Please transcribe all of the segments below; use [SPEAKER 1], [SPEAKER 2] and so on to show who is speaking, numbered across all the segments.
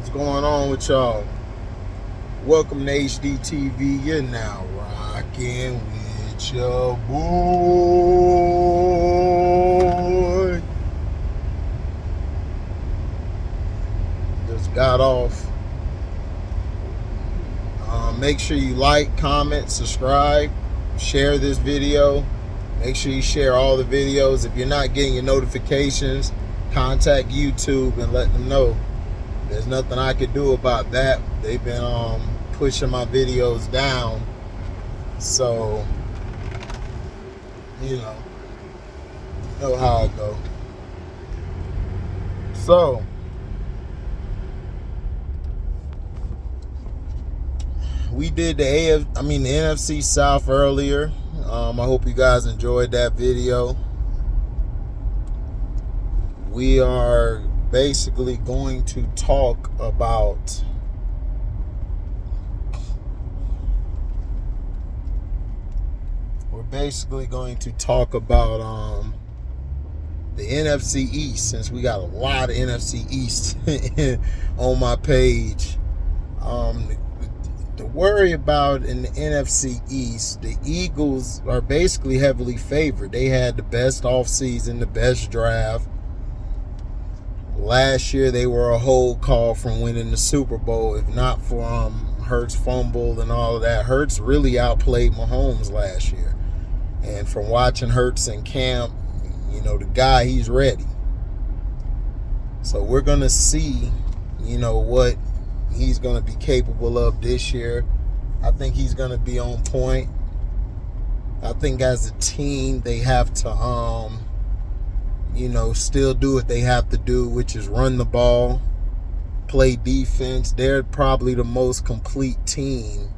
[SPEAKER 1] What's going on with y'all? Welcome to HDTV. You're now rocking with your boy. Just got off. Make sure you like, comment, subscribe, share this video. Make sure you share all the videos. If you're not getting your notifications, contact YouTube and let them know. There's nothing I could do about that. They've been pushing my videos down. So, you know how it go. So, we did the NFC South earlier. I hope you guys enjoyed that video. We are basically going to talk about the NFC East, since we got a lot of NFC East on my page. To worry about in the NFC East, the Eagles are basically heavily favored. They had the best offseason, the best draft. Last year, they were a hold call from winning the Super Bowl. If not for Hurts fumble and all of that, Hurts really outplayed Mahomes last year. And from watching Hurts in camp, the guy, he's ready. So we're going to see, what he's going to be capable of this year. I think he's going to be on point. I think as a team, they have to, still do what they have to do, which is run the ball, play defense. They're probably the most complete team.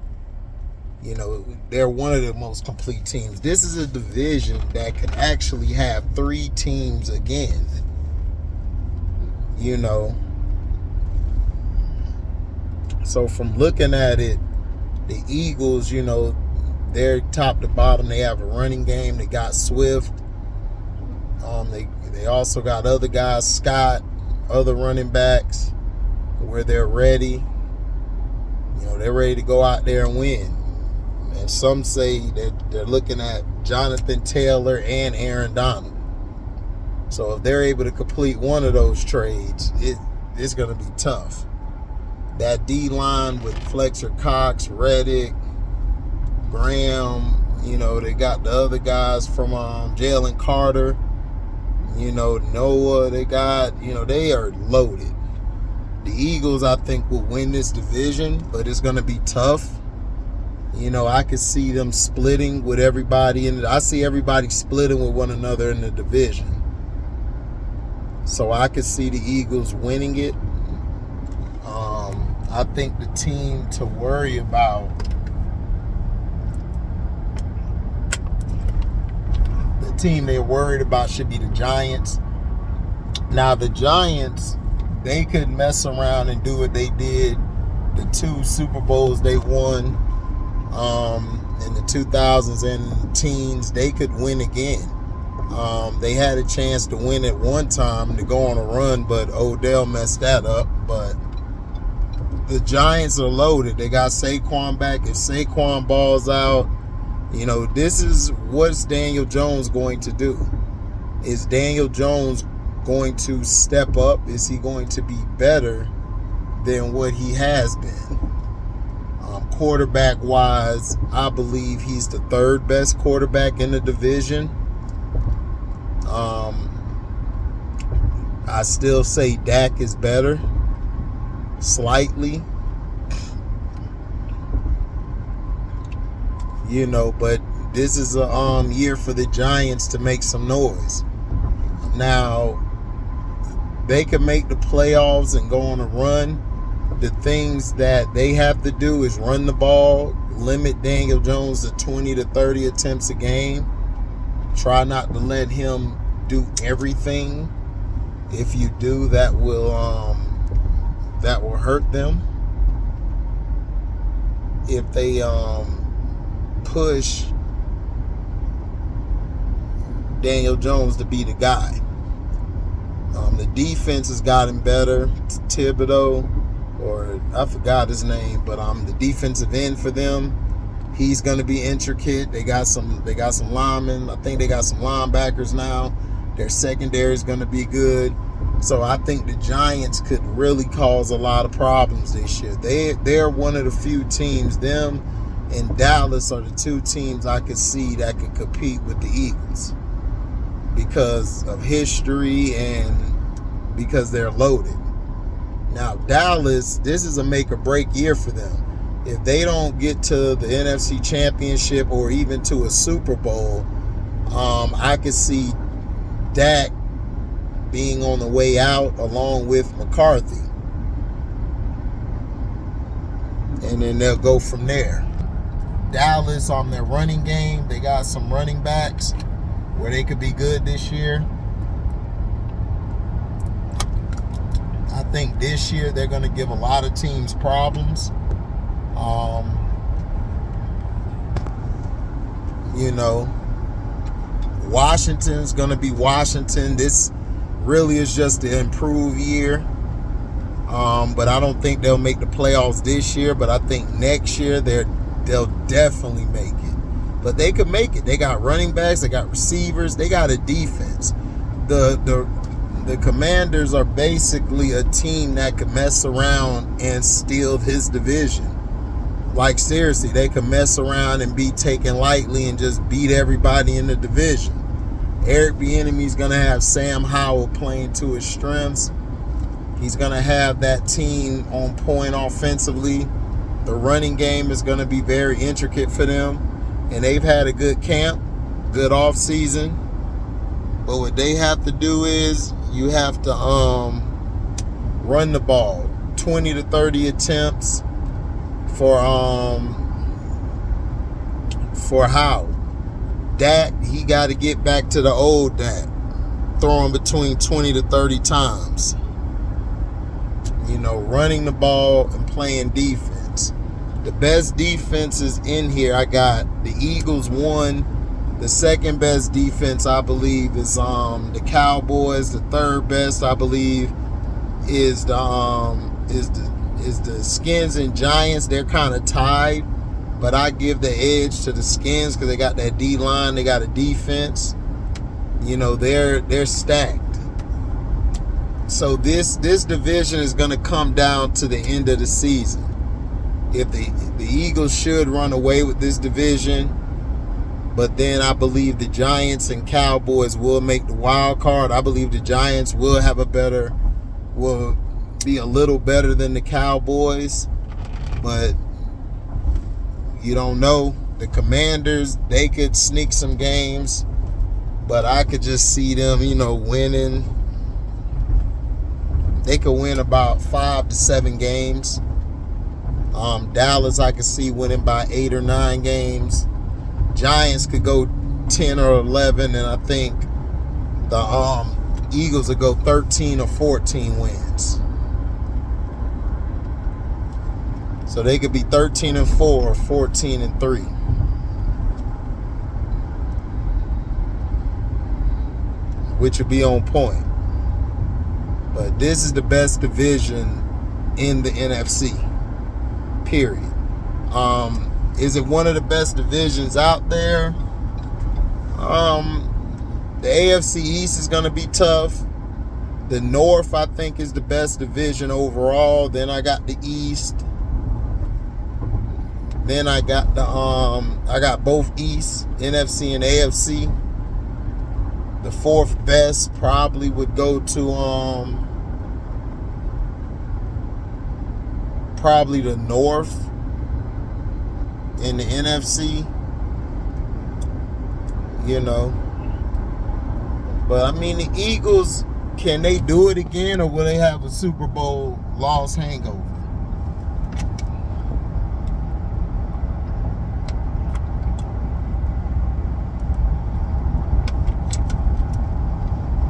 [SPEAKER 1] They're one of the most complete teams. This is a division that could actually have three teams again. So from looking at it, the Eagles, they're top to bottom. They have a running game. They got Swift. They also got other guys, Scott, other running backs, where they're ready. They're ready to go out there and win. And some say that they're looking at Jonathan Taylor and Aaron Donald. So if they're able to complete one of those trades, it's going to be tough. That D-line with Fletcher Cox, Reddick, Graham, they got the other guys from Jalen Carter, Noah, they got, they are loaded. The Eagles, I think, will win this division, but it's going to be tough. I could see them splitting with everybody in it. I see everybody splitting with one another in the division. So I could see the Eagles winning it. I think the team to worry about, the team they're worried about should be the Giants. Now, the Giants, they could mess around and do what they did the two Super Bowls they won in the 2000s and teens. They could win again. They had a chance to win at one time to go on a run, but Odell messed that up. But the Giants are loaded. They got Saquon back. If Saquon balls out, this is what's Daniel Jones going to do. Is Daniel Jones going to step up? Is he going to be better than what he has been? Quarterback-wise, I believe he's the third best quarterback in the division. I still say Dak is better, slightly. But this is a year for the Giants to make some noise. Now, they can make the playoffs and go on a run. The things that they have to do is run the ball, limit Daniel Jones to 20 to 30 attempts a game. Try not to let him do everything. If you do, that will hurt them. If they push Daniel Jones to be the guy. The defense has gotten better. Thibodeau, or I forgot his name, but the defensive end for them. He's going to be intricate. They got some linemen. I think they got some linebackers now. Their secondary is going to be good. So I think the Giants could really cause a lot of problems this year. They're one of the few teams. Them and Dallas are the two teams I could see that could compete with the Eagles because of history and because they're loaded. Now, Dallas, this is a make or break year for them. If they don't get to the NFC Championship or even to a Super Bowl, I could see Dak being on the way out along with McCarthy. And then they'll go from there. Dallas, on their running game, they got some running backs where they could be good this year. I think this year they're going to give a lot of teams problems. Washington's going to be Washington. This really is just an improved year. But I don't think they'll make the playoffs this year. But I think next year they'll definitely make it. But they could make it. They got running backs. They got receivers. They got a defense. The Commanders are basically a team that could mess around and steal his division. Like, seriously, they could mess around and be taken lightly and just beat everybody in the division. Eric Bieniemy's going to have Sam Howell playing to his strengths. He's going to have that team on point offensively. The running game is going to be very intricate for them. And they've had a good camp, good offseason. But what they have to do is you have to run the ball. 20 to 30 attempts for Howell. Dak, he got to get back to the old Dak, throwing between 20 to 30 times. Running the ball and playing defense. The best defenses in here, I got the Eagles 1. The second best defense, I believe, is the Cowboys. The third best, I believe, is the Skins and Giants. They're kind of tied, but I give the edge to the Skins because they got that D-line. They got a defense. They're stacked. So this division is going to come down to the end of the season. If the Eagles should run away with this division, but then I believe the Giants and Cowboys will make the wild card. I believe the Giants will be a little better than the Cowboys, but you don't know. The Commanders, they could sneak some games, but I could just see them, winning. They could win about 5 to 7 games. Dallas, I could see winning by 8 or 9 games. Giants could go 10 or 11, and I think the Eagles would go 13 or 14 wins. So they could be 13-4 or 14-3. Which would be on point. But this is the best division in the NFC. Period. Is it one of the best divisions out there? The AFC East is going to be tough. The North, I think, is the best division overall. Then I got the East. Then I got I got both East, NFC and AFC. The fourth best probably would go to probably the North in the NFC. But I mean, the Eagles, can they do it again, or will they have a Super Bowl loss hangover?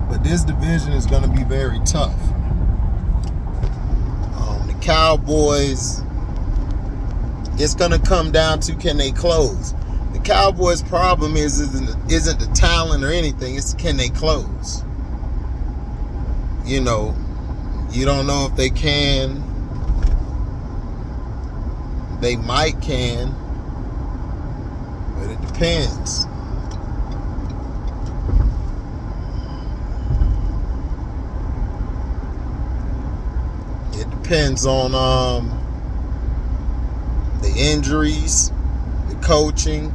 [SPEAKER 1] But this division is going to be very tough. The Cowboys, it's going to come down to, can they close? The Cowboys' problem isn't the talent or anything. It's, can they close? You don't know if they can. They might can, but it depends. It depends on the injuries, the coaching.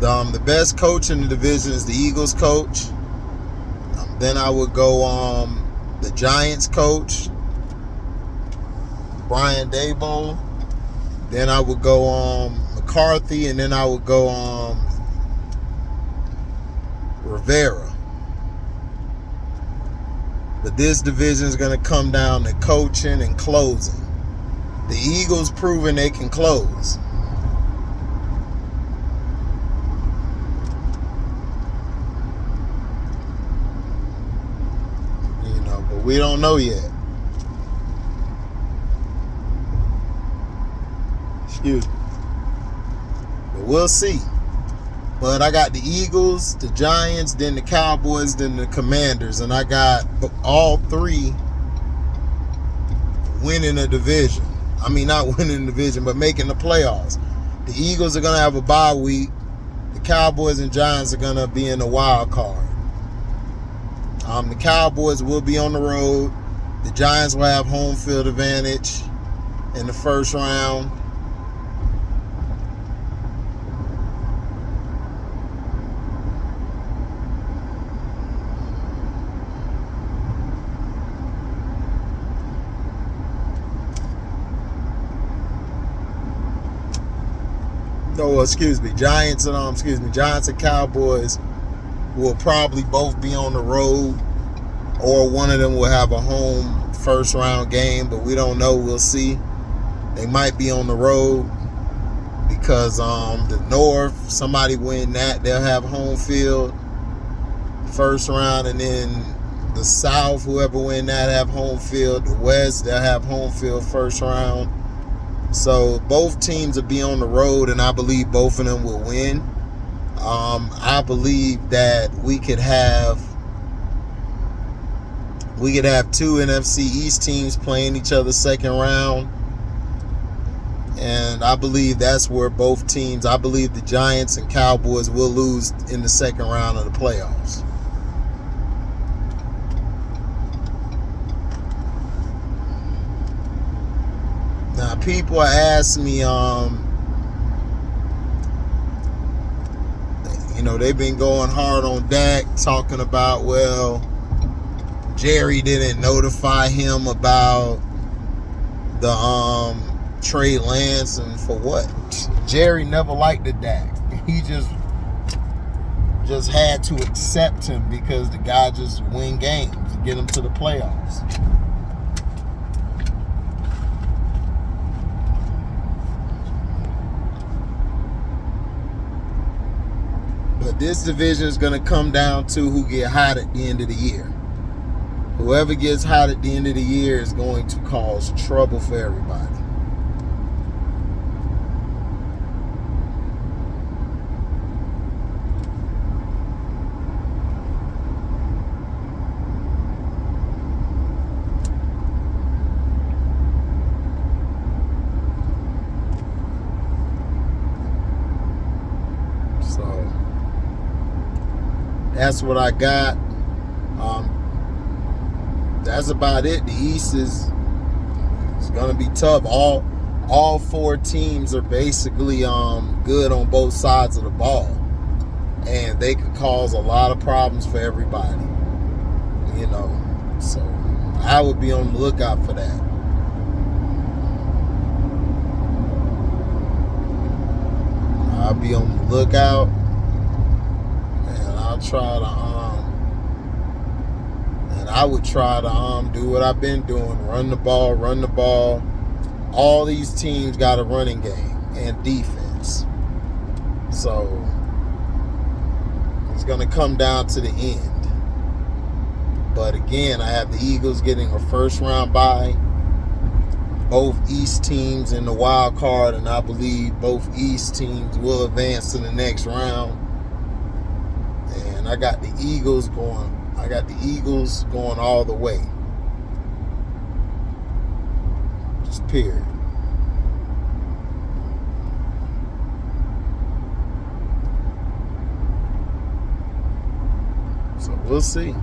[SPEAKER 1] The best coach in the division is the Eagles coach. Then I would go the Giants coach, Brian Daboll. Then I would go McCarthy, and then I would go Rivera. But this division is going to come down to coaching and closing. The Eagles proving they can close. But we don't know yet. Excuse me. But we'll see. But I got the Eagles, the Giants, then the Cowboys, then the Commanders. And I got all three winning a division. I mean, not winning the division, but making the playoffs. The Eagles are going to have a bye week. The Cowboys and Giants are going to be in the wild card. The Cowboys will be on the road. The Giants will have home field advantage in the first round. Giants and Cowboys will probably both be on the road, or one of them will have a home first round game, but we don't know. We'll see. They might be on the road because the North, somebody win that, they'll have home field first round, and then the South, whoever win that, have home field. The West, they'll have home field first round. So both teams will be on the road, and I believe both of them will win. I believe that we could have two NFC East teams playing each other second round. And I believe that's where both teams, I believe the Giants and Cowboys will lose in the second round of the playoffs. Now, people ask me, they've been going hard on Dak, talking about, well, Jerry didn't notify him about the Trey Lance, and for what? Jerry never liked the Dak. He just had to accept him because the guy just win games and get him to the playoffs. But this division is going to come down to who get hot at the end of the year. Whoever gets hot at the end of the year is going to cause trouble for everybody. That's what I got. That's about it. The East is going to be tough. All four teams are basically good on both sides of the ball, and they could cause a lot of problems for everybody. So I would be on the lookout for that. I'll be on the lookout. I would try to do what I've been doing, run the ball. All these teams got a running game and defense. So it's going to come down to the end. But again, I have the Eagles getting a first round bye. Both East teams in the wild card, and I believe both East teams will advance to the next round. And I got the Eagles going all the way. Just period. we'll see.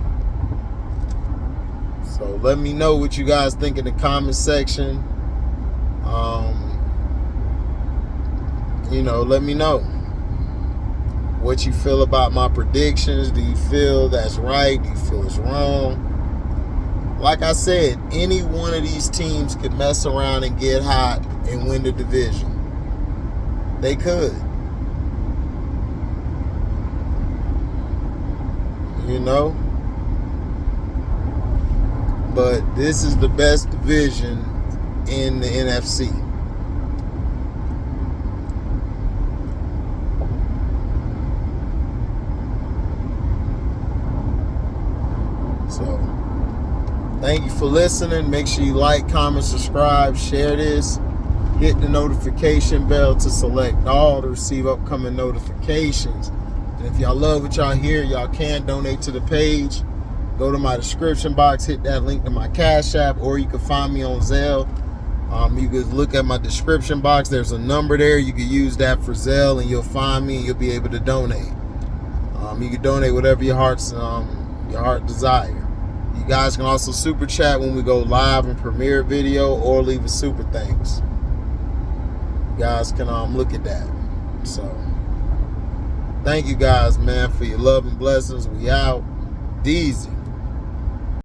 [SPEAKER 1] So let me know what you guys think in the comment section. Let me know what you feel about my predictions. Do you feel that's right? Do you feel it's wrong? Like I said, any one of these teams could mess around and get hot and win the division. They could. But this is the best division in the NFC. So, thank you for listening. Make sure you like, comment, subscribe, share this. Hit the notification bell to select all to receive upcoming notifications. And if y'all love what y'all hear, y'all can donate to the page. Go to my description box, hit that link to my Cashapp, or you can find me on Zelle. You can look at my description box. There's a number there. You can use that for Zelle, and you'll find me, and you'll be able to donate. You can donate whatever your heart desire. You guys can also super chat when we go live and premiere a video, or leave a super thanks. You guys can look at that. So, thank you guys, man, for your love and blessings. We out. Deezy.